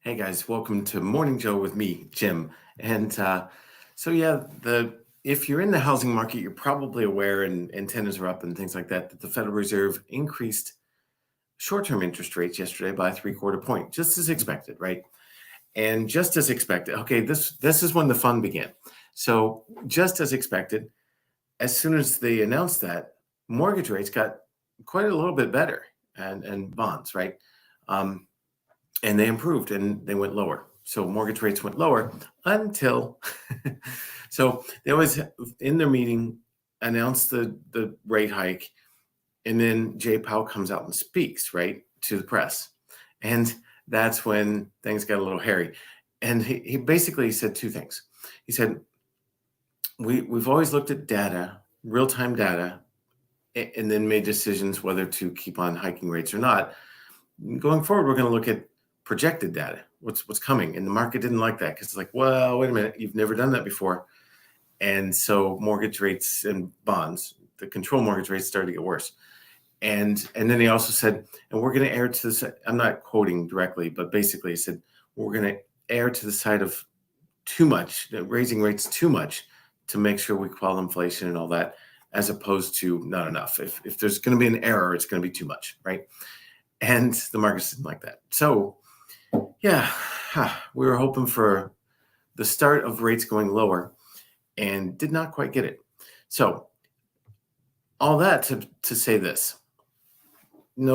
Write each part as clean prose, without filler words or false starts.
Hey guys, welcome to Morning Joe with me, Jim. And so yeah, the if you're in the housing market, you're probably aware, and antennas are up and things like that, that the Federal Reserve increased short-term interest rates yesterday by 3/4 point, just as expected, right? And just as expected, okay, this is when the fun began. So just as expected, as soon as they announced that, mortgage rates got quite a little bit better, and bonds, right? Um, and they improved and they went lower. So mortgage rates went lower until so they was in their meeting announced the rate hike, and then Jay Powell comes out and speaks right to the press, and that's when things got a little hairy. And he basically said two things. He said we've always looked at data, real time data, and then made decisions whether to keep on hiking rates or not. Going forward, we're going to look at projected data, what's coming. And the market didn't like that because it's like, well, wait a minute, you've never done that before. And so mortgage rates and bonds, the control mortgage rates started to get worse. And then he also said, and we're going to err to the, I'm not quoting directly, but basically he said, we're going to err to the side of too much, raising rates too much to make sure we quell inflation and all that, as opposed to not enough. If there's going to be an error, it's going to be too much, right? And the markets didn't like that. So yeah, we were hoping for the start of rates going lower and did not quite get it. So all that to say this. Fed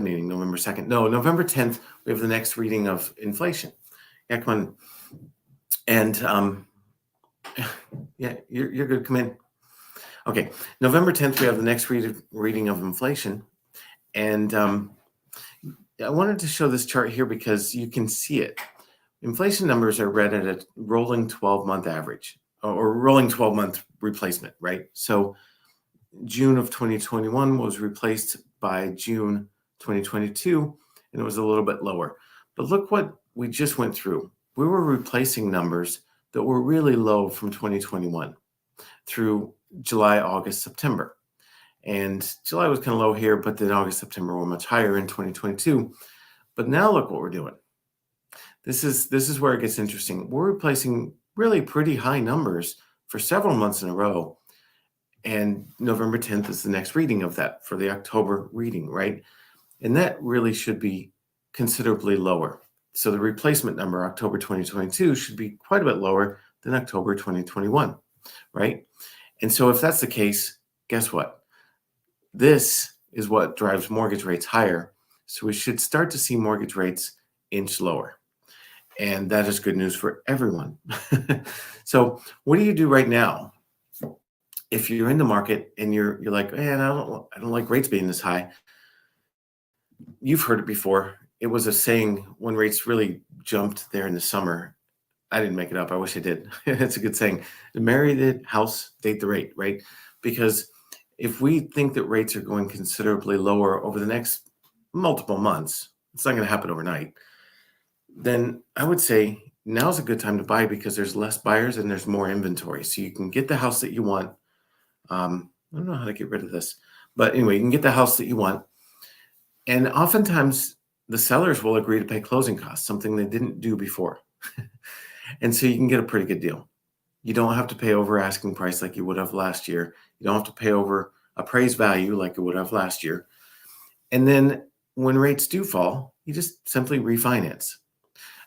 meeting November 2nd. No, November 10th, we have the next reading of inflation. Yeah, come on. And yeah, you're good. Come in. Okay, November 10th, we have the next reading of inflation. And I wanted to show this chart here because you can see it. Inflation numbers are read at a rolling 12-month average or rolling 12-month replacement, right? So June of 2021 was replaced by June 2022, and it was a little bit lower. But look what we just went through. We were replacing numbers that were really low from 2021 through July, August, September. And July was kind of low here, but then August, September were much higher in 2022. But now look what we're doing. This is where it gets interesting. We're replacing really pretty high numbers for several months in a row. And November 10th is the next reading of that for the October reading, right? And that really should be considerably lower. So the replacement number, October 2022, should be quite a bit lower than October 2021, right? And so if that's the case, guess what? This is what drives mortgage rates higher. So we should start to see mortgage rates inch lower. And that is good news for everyone. So what do you do right now? If you're in the market and you're like, man, I don't like rates being this high. You've heard it before. It was a saying when rates really jumped there in the summer. I didn't make it up. I wish I did. It's a good saying. Marry the house, date the rate, right? Because if we think that rates are going considerably lower over the next multiple months, it's not going to happen overnight, then I would say now's a good time to buy because there's less buyers and there's more inventory. So you can get the house that you want. I don't know how to get rid of this, but anyway, you can get the house that you want. And oftentimes the sellers will agree to pay closing costs, something they didn't do before. And so you can get a pretty good deal. You don't have to pay over asking price like you would have last year. You don't have to pay over appraised value like you would have last year. And then when rates do fall, you just simply refinance.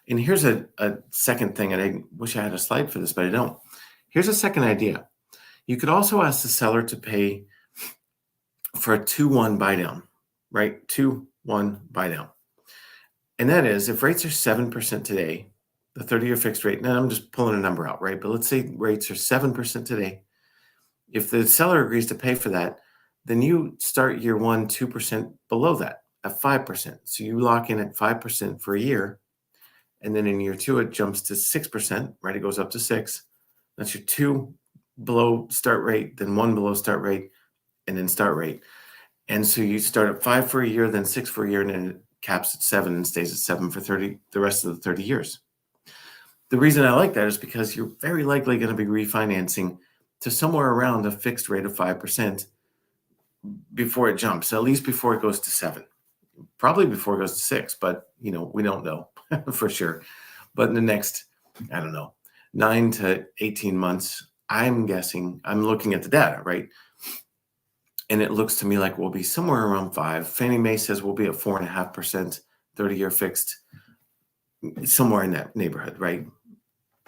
And here's a second thing, and I wish I had a slide for this, but I don't. Here's a second idea. You could also ask the seller to pay for a 2-1 buy down, right? 2-1 buy down. And that is if rates are 7% today, the 30-year fixed rate, now I'm just pulling a number out, right? But let's say rates are 7% today. If the seller agrees to pay for that, then you start year one 2% below that at 5%. So you lock in at 5% for a year. And then in year two, it jumps to 6%, right? It goes up to 6. That's your 2 below start rate, then 1 below start rate, and then start rate. And so you start at 5 for a year, then 6 for a year, and then it caps at 7 and stays at 7 for the rest of the 30 years. The reason I like that is because you're very likely going to be refinancing to somewhere around a fixed rate of 5% before it jumps, at least before it goes to 7, probably before it goes to 6, but we don't know for sure. But in the next, I don't know, 9 to 18 months, I'm guessing, I'm looking at the data, right? And it looks to me like we'll be somewhere around 5. Fannie Mae says we'll be at 4.5%, 30-year fixed, somewhere in that neighborhood, right?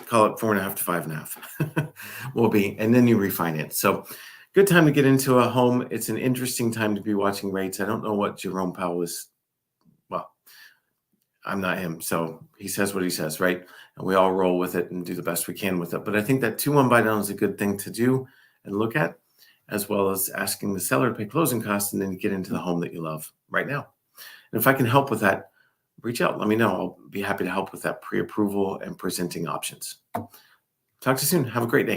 Call it 4.5 to 5.5 will be, and then you refinance. So good time to get into a home. It's an interesting time to be watching rates. I don't know what Jerome Powell is. Well, I'm not him, so he says what he says, right? And we all roll with it and do the best we can with it. But I think that 2-1 buy down is a good thing to do and look at, as well as asking the seller to pay closing costs and then get into the home that you love right now. And if I can help with that, reach out. Let me know. I'll be happy to help with that pre-approval and presenting options. Talk to you soon. Have a great day.